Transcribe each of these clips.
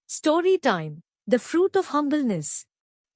Story time. The fruit of humbleness.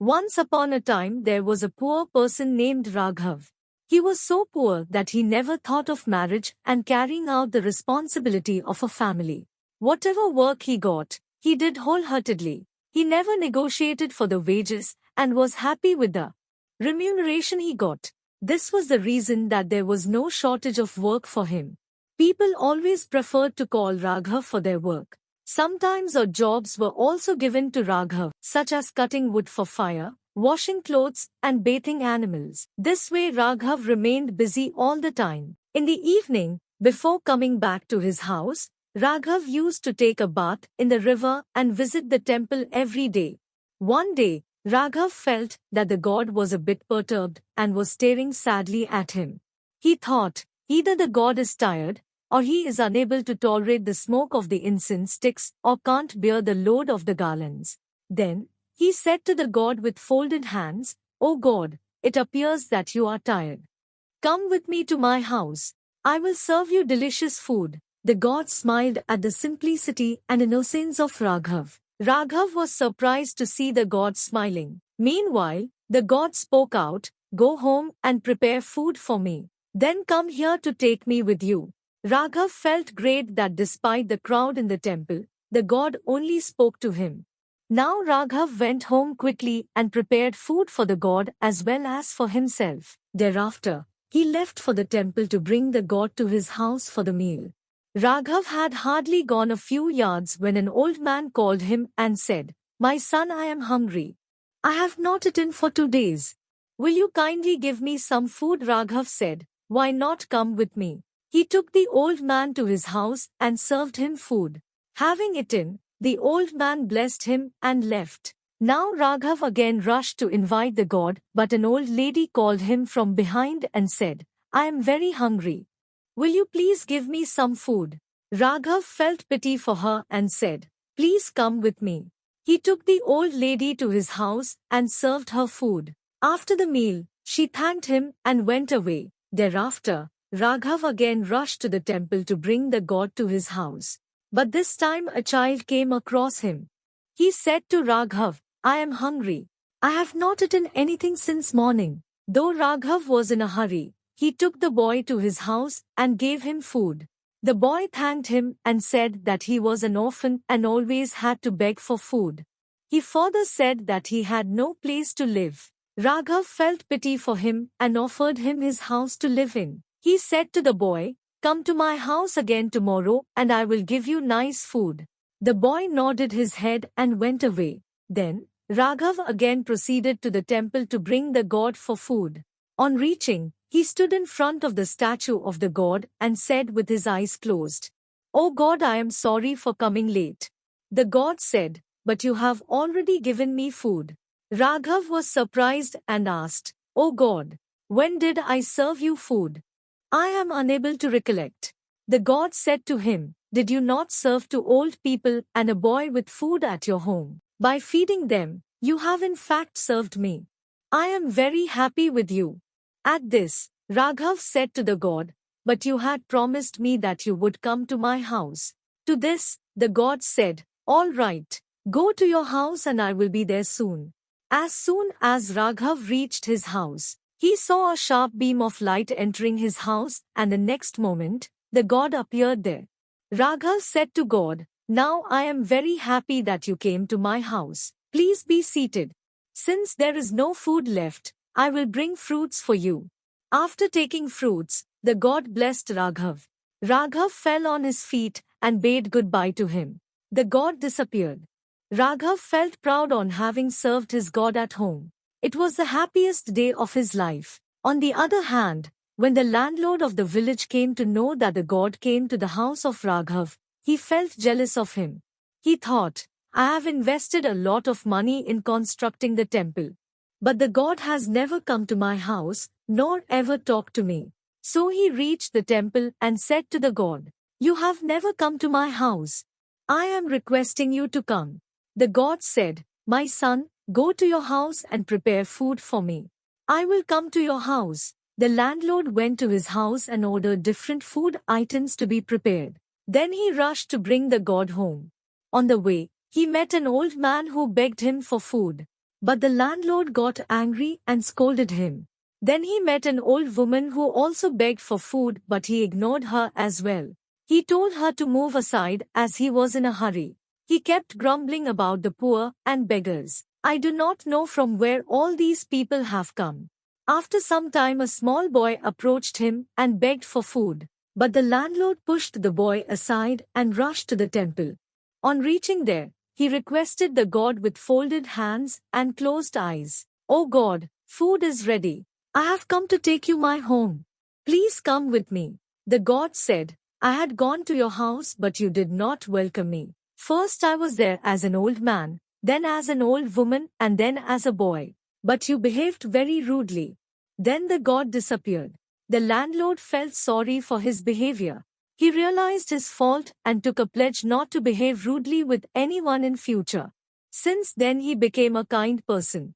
Once upon a time there was a poor person named Raghav. He was so poor that he never thought of marriage and carrying out the responsibility of a family. Whatever work he got, he did wholeheartedly. He never negotiated for the wages and was happy with the remuneration he got. This was the reason that there was no shortage of work for him. People always preferred to call Raghav for their work. Sometimes odd jobs were also given to Raghav, such as cutting wood for fire, washing clothes, and bathing animals. This way Raghav remained busy all the time. In the evening, before coming back to his house, Raghav used to take a bath in the river and visit the temple every day. One day, Raghav felt that the god was a bit perturbed and was staring sadly at him. He thought, either the god is tired, or he is unable to tolerate the smoke of the incense sticks, or can't bear the load of the garlands. Then, he said to the god with folded hands, "O God, it appears that you are tired. Come with me to my house. I will serve you delicious food." The god smiled at the simplicity and innocence of Raghav. Raghav was surprised to see the god smiling. Meanwhile, the god spoke out, "Go home and prepare food for me. Then come here to take me with you." Raghav felt great that despite the crowd in the temple, the god only spoke to him. Now Raghav went home quickly and prepared food for the god as well as for himself. Thereafter, he left for the temple to bring the god to his house for the meal. Raghav had hardly gone a few yards when an old man called him and said, "My son, I am hungry. I have not eaten for 2 days. Will you kindly give me some food?" Raghav said, "Why not come with me?" He took the old man to his house and served him food. Having eaten, the old man blessed him and left. Now Raghav again rushed to invite the god, but an old lady called him from behind and said, "I am very hungry. Will you please give me some food?" Raghav felt pity for her and said, "Please come with me." He took the old lady to his house and served her food. After the meal, she thanked him and went away. Thereafter, Raghav again rushed to the temple to bring the god to his house. But this time a child came across him. He said to Raghav, "I am hungry. I have not eaten anything since morning." Though Raghav was in a hurry, he took the boy to his house and gave him food. The boy thanked him and said that he was an orphan and always had to beg for food. He further said that he had no place to live. Raghav felt pity for him and offered him his house to live in. He said to the boy, "Come to my house again tomorrow and I will give you nice food." The boy nodded his head and went away. Then, Raghav again proceeded to the temple to bring the god for food. On reaching, he stood in front of the statue of the god and said with his eyes closed, "O God, I am sorry for coming late." The god said, "But you have already given me food." Raghav was surprised and asked, "O God, when did I serve you food? I am unable to recollect." The god said to him, "Did you not serve to old people and a boy with food at your home? By feeding them, you have in fact served me. I am very happy with you." At this, Raghav said to the god, "But you had promised me that you would come to my house." To this, the god said, "All right, go to your house and I will be there soon." As soon as Raghav reached his house, he saw a sharp beam of light entering his house, and the next moment, the god appeared there. Raghav said to God, "Now I am very happy that you came to my house. Please be seated. Since there is no food left, I will bring fruits for you." After taking fruits, the god blessed Raghav. Raghav fell on his feet and bade goodbye to him. The god disappeared. Raghav felt proud on having served his god at home. It was the happiest day of his life. On the other hand, when the landlord of the village came to know that the god came to the house of Raghav, he felt jealous of him. He thought, "I have invested a lot of money in constructing the temple. But the god has never come to my house, nor ever talked to me." So he reached the temple and said to the god, "You have never come to my house. I am requesting you to come." The god said, "My son, go to your house and prepare food for me. I will come to your house." The landlord went to his house and ordered different food items to be prepared. Then he rushed to bring the god home. On the way, He met an old man who begged him for food. But the landlord got angry and scolded him. Then he met an old woman who also begged for food, but he ignored her as well. He told her to move aside as he was in a hurry. He kept grumbling about the poor and beggars. I do not know from where all these people have come. After some time, a small boy approached him and begged for food. But the landlord pushed the boy aside and rushed to the temple. On reaching there, he requested the god with folded hands and closed eyes. "O God, food is ready. I have come to take you my home. Please come with me." The god said, "I had gone to your house, but you did not welcome me. First I was there as an old man, then as an old woman, and then as a boy. But you behaved very rudely." Then the god disappeared. The landlord felt sorry for his behavior. He realized his fault and took a pledge not to behave rudely with anyone in future. Since then he became a kind person.